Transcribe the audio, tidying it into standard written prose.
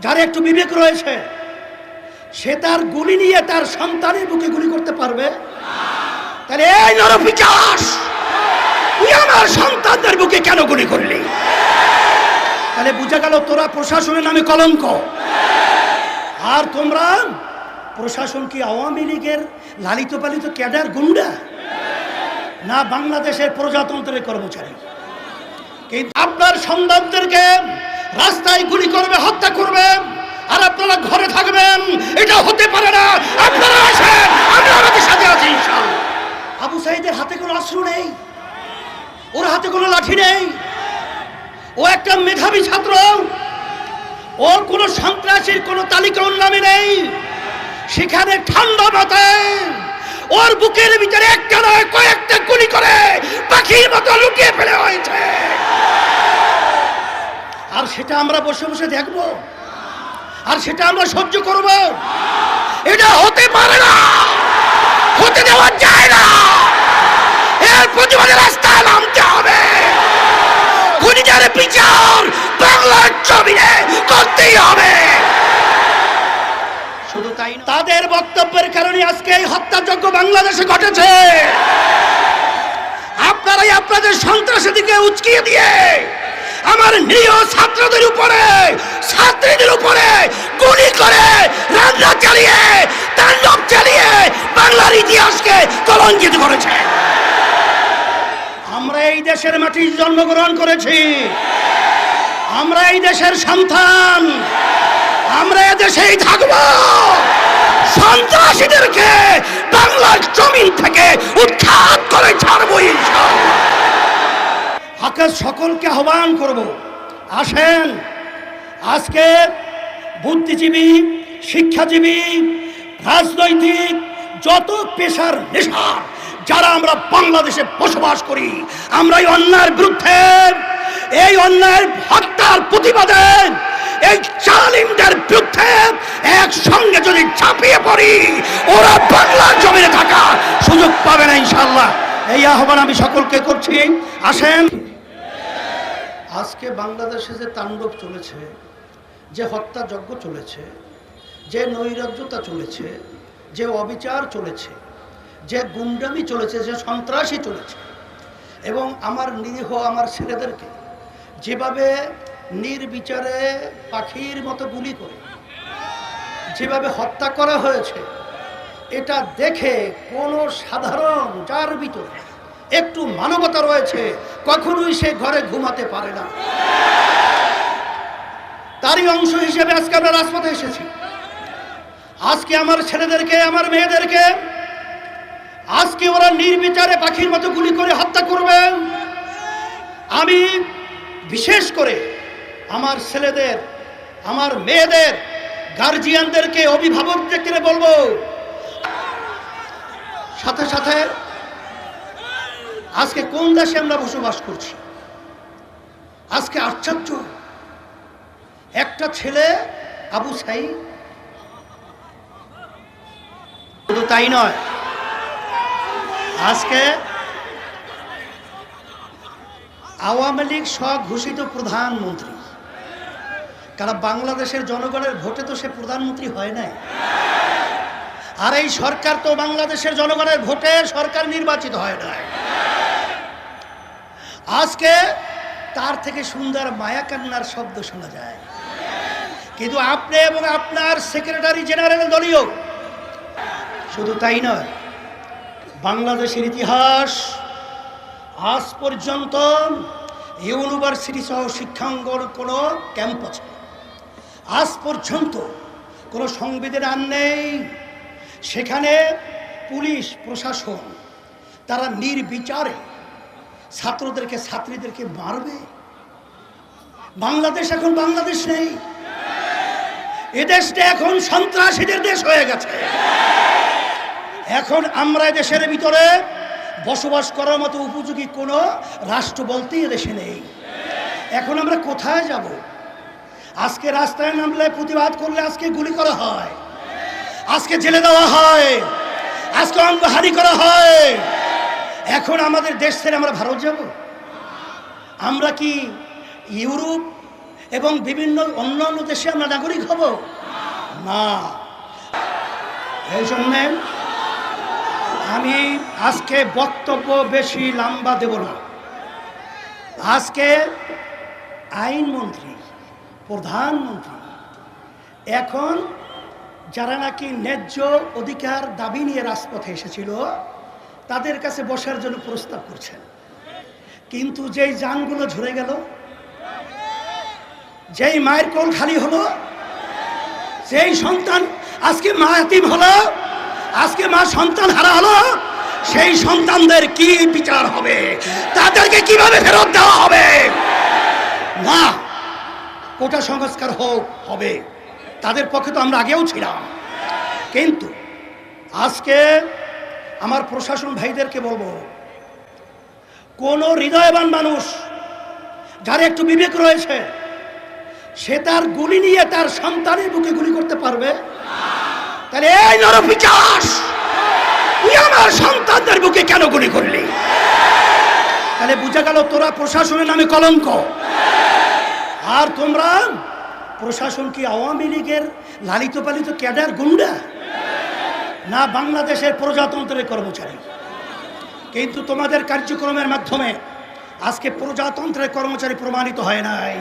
যার একটু বিবেক রয়েছে সে তার গুলি নিয়ে তার সন্তানের বুকে গুলি করতে পারবে? তাহলে এই নরপিশাচ, তুই আমার সন্তানদের বুকে কেন গুলি করলি? তাহলে বুঝা গেল তোরা প্রশাসনের নামে কলঙ্ক। আর তোমরা প্রশাসন কি আওয়ামী লীগের লালিত পালিত ক্যাডার গুন্ডা না বাংলাদেশের প্রজাতন্ত্রের কর্মচারী? কিন্তু আপনার সন্তানদেরকে রাস্তায় গুলি করবে, হত্যা করবে, আর আপনারা ঘরে থাকবেন, এটা হতে পারে না। আপনারা আসেন, আমরা আমাদের সাথে আছি ইনশাআল্লাহ। আবু সাঈদের হাতে কোনো অস্ত্র নেই, ওর হাতে কোনো লাঠি নেই, ও একটা মেধাবী ছাত্র, ওর কোনো সন্ত্রাসীর কোনো তালিকা ওর নামে নেই। সেখানে ঠান্ডা মাথায় ওর বুকের ভিতরে একটা নয় কয়েকটা গুলি করে পাখির মতো লুকিয়ে ফেলে হয়েছে। আর সেটা আমরা বসে বসে দেখব, আর সেটা আমরা সহ্য করব? এটা হতে পারে না, হতে দেওয়া যায় না। এর প্রতিবাদে রাস্তায় নামতে হবে। খুনিদের বিচার বাংলার জমিনে করতেই হবে। শুধু তাই না, তাদের বক্তব্যের কারণে আজকে এই হত্যাযজ্ঞ বাংলাদেশে ঘটেছে। আপনারাই আপনাদের সন্ত্রাসীদেরকে উস্কিয়ে দিয়ে আমার নিরীহ ছাত্রদের উপরে, ছাত্রীদের উপরে গুলি করে, রান্না চালিয়ে, তাণ্ডব চালিয়ে বাংলার ইতিহাসকে কলঙ্কিত করেছে। আমরা এই দেশের মাটিতে জন্মগ্রহণ করেছি, আমরা এই দেশের সন্তান, আমরা এ দেশেই থাকব। সন্ত্রাসীদেরকে বাংলার জমিন থেকে উৎখাত করে ছাড়বো ইনশাআল্লাহ। আকাশ সকলকে আহ্বান করব, আসেন আজকে বুদ্ধিজীবী, শিক্ষাজীবী, রাজনৈতিক যত পেশার নেশার যারা আমরা বাংলাদেশে বসবাস করি, আমরা এই অন্যায়ের বিরুদ্ধে, এই অন্যায়ের হত্যার প্রতিবাদে, এই জালিমদের বিরুদ্ধে একসঙ্গে যদি ঝাঁপিয়ে পড়ি, ওরা বাংলার জমিনে থাকার সুযোগ পাবে না ইনশাআল্লাহ। এই আহ্বান আমি সকলকে করছি, আসেন। আজকে বাংলাদেশে যে তাণ্ডব চলেছে, যে হত্যাযজ্ঞ চলেছে, যে নৈরাজ্যতা চলেছে, যে অবিচার চলেছে, যে গুন্ডামি চলেছে, যে সন্ত্রাসী চলেছে, এবং আমার নিরীহ আমার ছেলেদেরকে যেভাবে নির্বিচারে পাখির মতো গুলি করে যেভাবে হত্যা করা হয়েছে, এটা দেখে কোনো সাধারণ যার ভিতরে একটু মানবতা রয়েছে কখনোই সে ঘরে ঘুমাতে পারে না। তারই অংশ হিসেবে আজকে আমরা রাজপথে এসেছি। আজকে আমার ছেলেদেরকে, আমার মেয়েদেরকে আজকে ওরা নির্বিচারে পাখির মতো গুলি করে হত্যা করবে। আমি বিশেষ করে আমার ছেলেদের, আমার মেয়েদের গার্জিয়ানদেরকে, অভিভাবকদেরকে বলবো, সাথে সাথে আজকে কোন দেশে আমরা বসবাস করছি। আজকে আশ্চর্য, একটা ছেলে আবু সাঈদ, শুধু তাই নয়, আজকে আওয়ামী লীগ স্বঘোষিত প্রধানমন্ত্রী, কারণ বাংলাদেশের জনগণের ভোটে তো সে প্রধানমন্ত্রী হয় নাই। আর এই সরকার তো বাংলাদেশের জনগণের ভোটে সরকার নির্বাচিত হয় নাই। আজকে তার থেকে সুন্দর মায়া কান্নার শব্দ শোনা যায়। কিন্তু আপনি এবং আপনার সেক্রেটারি জেনারেল দলীয়, শুধু তাই নয়, বাংলাদেশের ইতিহাস আজ পর্যন্ত ইউনিভার্সিটি সহ শিক্ষাঙ্গন কোনো ক্যাম্পাসে আজ পর্যন্ত কোনো সংবিধান নেই সেখানে পুলিশ প্রশাসন তারা নির্বিচারে ছাত্রদেরকে, ছাত্রীদেরকে মারবে। বাংলাদেশ এখন বাংলাদেশ নেই, এদেশটা এখন সন্ত্রাসীদের দেশ হয়ে গেছে। এখন আমরা দেশের ভিতরে বসবাস করার মতো উপযোগী কোনো রাষ্ট্র বলতেই এদেশে নেই। এখন আমরা কোথায় যাব? আজকে রাস্তায় নামলে, প্রতিবাদ করলে আজকে গুলি করা হয়, আজকে জেলে দেওয়া হয়, আজকে অঙ্গহানি করা হয়। এখন আমাদের দেশ ছেড়ে আমরা ভারত যাব? আমরা কি ইউরোপ এবং বিভিন্ন অন্যান্য দেশে আমরা নাগরিক হব না। এই জন্যে আমি আজকে বক্তব্য বেশি লম্বা দেব না। আজকে আইনমন্ত্রী, প্রধানমন্ত্রী এখন যারা নাকি ন্যায্য অধিকার দাবি নিয়ে রাজপথে এসেছিল তাদের কাছে বসার জন্য প্রস্তাব করছেন, কিন্তু যেই যানগুলো ঝরে গেল, যেই মায়ের কোল খালি হলো, যেই সন্তান আজকে মা এতিম হলো, আজকে মা সন্তান হারা হলো, সেই সন্তানদের কি বিচার হবে? তাদেরকে কিভাবে ফেরত দেওয়া হবে? না, কোটা সংস্কার হবে, তাদের পক্ষে তো আমরা আগেও ছিলাম। কিন্তু আজকে আমার প্রশাসন ভাইদেরকে বলবো, কোন হৃদয়বান মানুষ যার একটু বিবেক রয়েছে সে তার গুলি নিয়ে তার সন্তানের বুকে গুলি করতে পারবে? তাহলে এই নরপিশাচ, তুই আমার সন্তানদের বুকে কেন গুলি করলি? তাহলে বুঝা গেল তোরা প্রশাসনের নামে কলঙ্ক। আর তোমরা প্রশাসন কি আওয়ামী লীগের লালিত পালিত ক্যাডার গুন্ডা না বাংলাদেশের প্রজাতন্ত্রের কর্মচারী? কিন্তু তোমাদের কার্যক্রমের মাধ্যমে আজকে প্রজাতন্ত্রের কর্মচারী প্রমাণিত হয় নাই।